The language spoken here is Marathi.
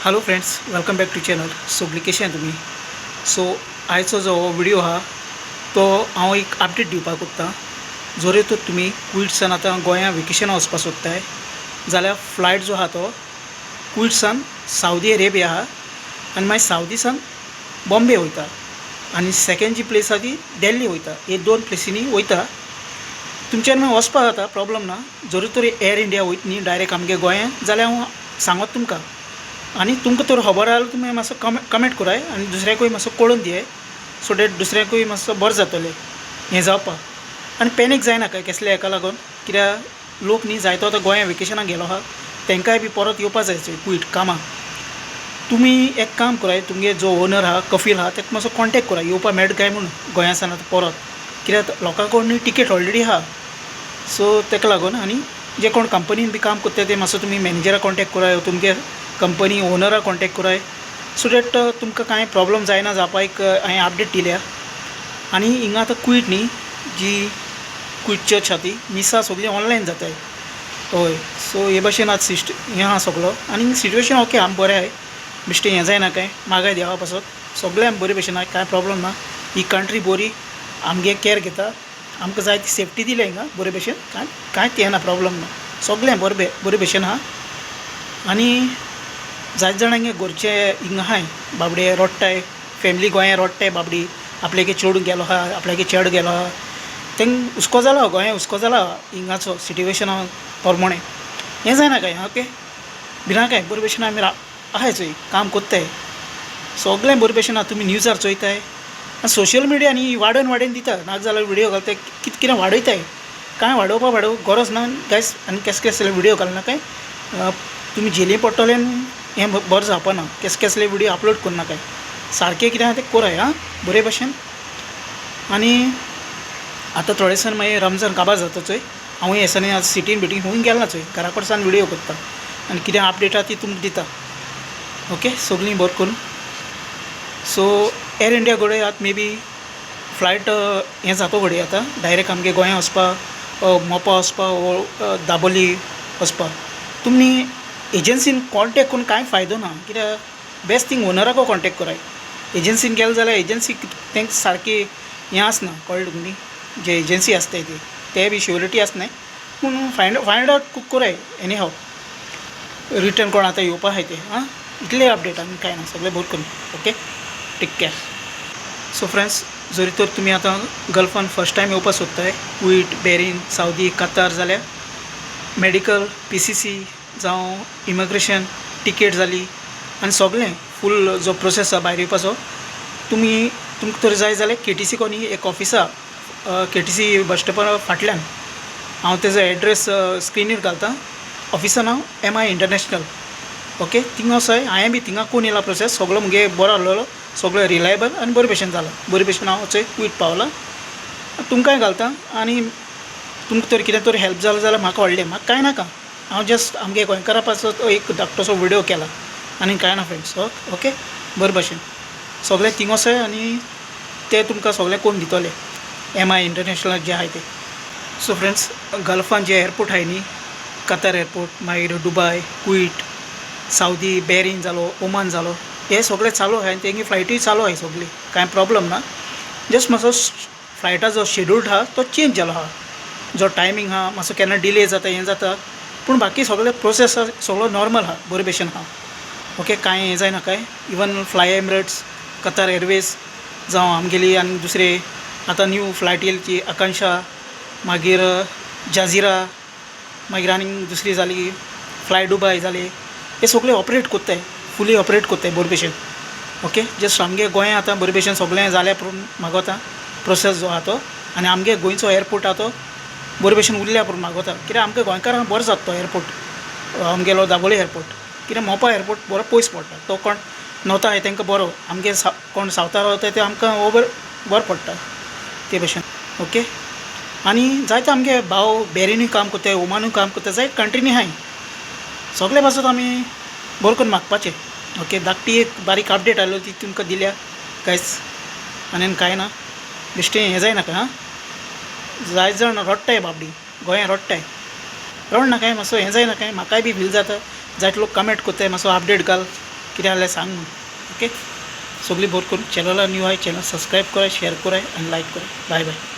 Hello friends, welcome back to channel. सगळीं कशी आहा तुमी? सो आयचो जो व्हिडिओ आहा तो हांव एक अपडेट दिवपाक सोदतां. जर तर तुमी कुईटसान आतां गोंया वेकेशना वचपाक सोदताय जाल्यार फ्लायट जो आहा तो कुईटसान सावदी अरेबिया आहा आनी मागीर सावदीसान बॉम्बे वयता आनी सेकेंड जी प्लेस आहा ती दिल्ली वयता. हे दोन प्लेसींनी वयता. तुमच्यान मागीर वचपाक जाता, प्रॉब्लम ना. जर तर एअर इंडिया वयत न्ही डायरेक्ट आमगे गोंयान जाल्यार हांव सांगत तुमकां. आनी तुमकां तर खबर आहा तुमी मातसो कमेंट कराय आनी दुसऱ्याकूय मातसो कळून दियाय, सो डॅट दुसऱ्याकूय मातसो बरें जातलें हें जावपाक. आनी पॅनीक जायनाका कसल्या हेका लागून, कित्याक लोक न्ही जायतो आतां गोंया वेकेशनाक गेलो आहा, तांकांय बी परत येवपा जाय क्वीट कामाक. तुमी एक काम कराय, तुमगे जो ओनर आहा कफील आहा ताका मातसो कॉन्टेक्ट कराय येवपा मेळटा काय म्हूण गोंयासान आतां परत, कित्याक लोकां कोण न्ही टिकेट ऑलरेडी आहा. सो ताका लागून आनी जे कोण कंपनीन बी काम करता ते मातसो तुमी मॅनेजराक कॉन्टेक्ट कराय, तुमगे कंपनी ओनराक कॉन्टेक्ट कराय, सो डॅट तुमकां कांय प्रॉब्लम जायना जावपा एक हांवें अपडेट दिल्या. आनी हिंगा आतां क्वीट न्ही जी क्वीट चर्च आहा ती मिसा सगळी ऑनलायन जाताय. हय, सो हे भाशेन आतां हें आहा सगळो. आनी सिट्युएशन ओके आमी बरें आहाय, बेश्टें हें जायना काय मागाय देवा पासत सगळें आमी बरे भशेन आहाय, कांय प्रॉब्लम ना. ही कंट्री बरी आमगे कॅर घेता, आमकां जाय ती सेफ्टी दिल्या हिंगा बरे भशेन, कांयच हें ना, प्रॉब्लम ना. सगळें बरे भशेन आहा. आनी जायत जाणांगे घरचे हिंगा आहाय बाबडे रडटाय, फॅमिली गोंया रडटाय बाबडी, आपल्यागे चेडूं गेलो आहा, आपल्यागे चेडो गेलो आहा, तेंक हुस्को जाला गोंया, हुस्को जाला हिंगाचो सिट्युएशना प्रमाणे. हें जायना काय ओके, भिना काय बरे भशेन आमी आहाय चोय काम कोत्ताय, सगळें बरे भशेन आहा. तुमी न्यूजार चोयताय आनी सोशल मिडिया न्ही वाडोवन दिता, नाका जाल्यार व्हिडिओ घालताय कितें वाडयताय. कांय वाडोवपाक गरज ना गायस. आनी कसले व्हिडिओ घालना काय तुमी जेली पडटले आनी हें बरें जावपा ना. कसले व्हिडिओ अपलोड करना काय, सारकें कितें आहा तें कराय आं बरे भशेन. आनी आतां थोडे दिसान मागीर रमजान काबार जाता चोय, हांवूय हे दिसांनी सिटीन बिटीन खूंय गेलो ना चोय, घरा कडसान व्हिडिओ करता आनी कितें अपडेट आहा ती तुमकां दिता. ओके, सगळीं बरें करून. सो एअर इंडिया घोडे आतां मे बी फ्लायट हें जातो घोडे आतां डायरेक्ट आमगे गोंया वचपाक, मोपा वचपाक, दाबोली वचपाक. तुमी एजन्सीन कॉन्टेक्ट करून कांय फायदो ना, कित्याक बेस्ट थिंग ओनराको कॉन्टेक्ट कराय. एजन्सीन गेले जाल्यार एजन्सी तेंक सारकी हें आसना, कळ्ळें तुमकां, जे एजन्सी आसताय ते बी श्युरिटी आसनाय. पूण फायंड आउट कराय एनी हाव रिटर्न कोण आतां येवपा आहाय ते. आं इतलें अपडेट आनी कांय ना, सगळें बरें करून. Okay, take care. So friends, जरी तर तुमी आतां गल्फान फर्स्ट टायम येवपा सोदताय क्वीट, बॅरीन, सावदी, कतार, जाल्यार मेडिकल, PCC जावं इमिग्रेशन टिकेट जाली आनी सगळें फूल जो प्रोसेस आहा भायर येवपाचो, तुमकां तर जाय जाल्यार KTC कोनी एक ऑफिस आहा, KTC बस स्टॉपा फाटल्यान. हांव तेजो एड्रेस स्क्रिनीर घालतां. ऑफिसान नांव MI इंटरनॅशनल. ओके, थिंगा वचय. हांवें बी थिंगा कोण येयला प्रोसेस सगळो मुगे बरो आहलोलो, सगळो रिलायबल आनी बरे भशेन जाला. बरे भशेन हांव वचय क्वीट पावलां. तुमकांय घालतां. आनी तुमकां तर कितें तरी हेल्प जालो जाल्यार म्हाका व्हडलें, म्हाका कांय नाका. हांव जस्ट आमगे गोंयकारा पासत एक धाकटोसो व्हिडिओ केला आनी कांय ना फ्रेंड्स. ओके, बरे भशेन सगळें थिंग वचय आनी ते तुमकां सगळें कोण दितले MI इंटरनॅशनल जे आहाय ते. सो फ्रेंड्स, गल्फान जे एअरपोर्ट आहाय न्ही, कतार एअरपोर्ट, मागीर दुबय, क्वीट, सावदी, बॅरीन जालो, ओमान जालो, हे सगळें चालू आहाय आनी तेंगे फ्लायटूय चालू आहाय सगळी, कांय प्रॉब्लम ना. जस्ट मातसो फ्लायटा जो शेड्यूल आहा तो चेंज जालो आहा, जो टायमींग आहा मातसो केन्ना डिले जाता, हें जाता. पूण बाकी सगळे प्रोसेस सगळो नॉर्मल आहा, बरे भशेन आहा. ओके, कांय हें जायना काय. Even fly Emirates, Qatar airways जावं आमगेली आनी दुसरे आतां न्यू फ्लायट येयली ती आकांक्षा, मागीर जाझिरा, मागीर आनी दुसरी जाली फ्लाय दुबय जाली, हे सगळे ऑपरेट कोत्ताय, फुली ऑपरेट कोत्ताय बरे भशेन. ओके, जस्ट आमगे गोंया आतां बरे भशेन सगळें जाल्या पुरून मागोता प्रोसेस जो आहा तो. आनी आमगे गोंयचो एअरपोर्ट आहा तो बरे भशेन उरल्या पुरून मागोता, कित्याक आमकां गोंयकारांक बरो जाता तो एअरपोर्ट. आमगेलो दाबोळे एअरपोर्ट, कित्याक मोपा एअरपोर्ट बरो पयस पडटा, तो कोण नॉर्थ आहाय तांकां बरो, आमगे कोण सावथार रावताय ते आमकां बरो पडटा ते भशेन. ओके, आनी जायते आमगे भाव बॅरीनूय काम कोत्ताय, ओमानूय काम कोत्ताय, जायत कंट्रीनी आहाय. सगळे पासत आमी बरें करून मागपाचें. ओके, धाकटी एक बारीक अपडेट आयलो ती तुमकां दिल्या गायस, आनी कांय ना. बेश्टें हें जायनाका. हां, जायत जाण रडटाय बाबडी, गोंया रडटाय, रड ना काय मातसो हें जायना काय. म्हाकाय बी फील जाता, जायत लोक कमेंट कोत्ताय मातसो अपडेट घाल, कितें जाल्यार सांग म्हूण ओके. सगळीं बरोवन चॅनला न्यू आहाय चॅनल सबस्क्रायब कराय, शेअर कराय आनी लायक कराय. Bye bye.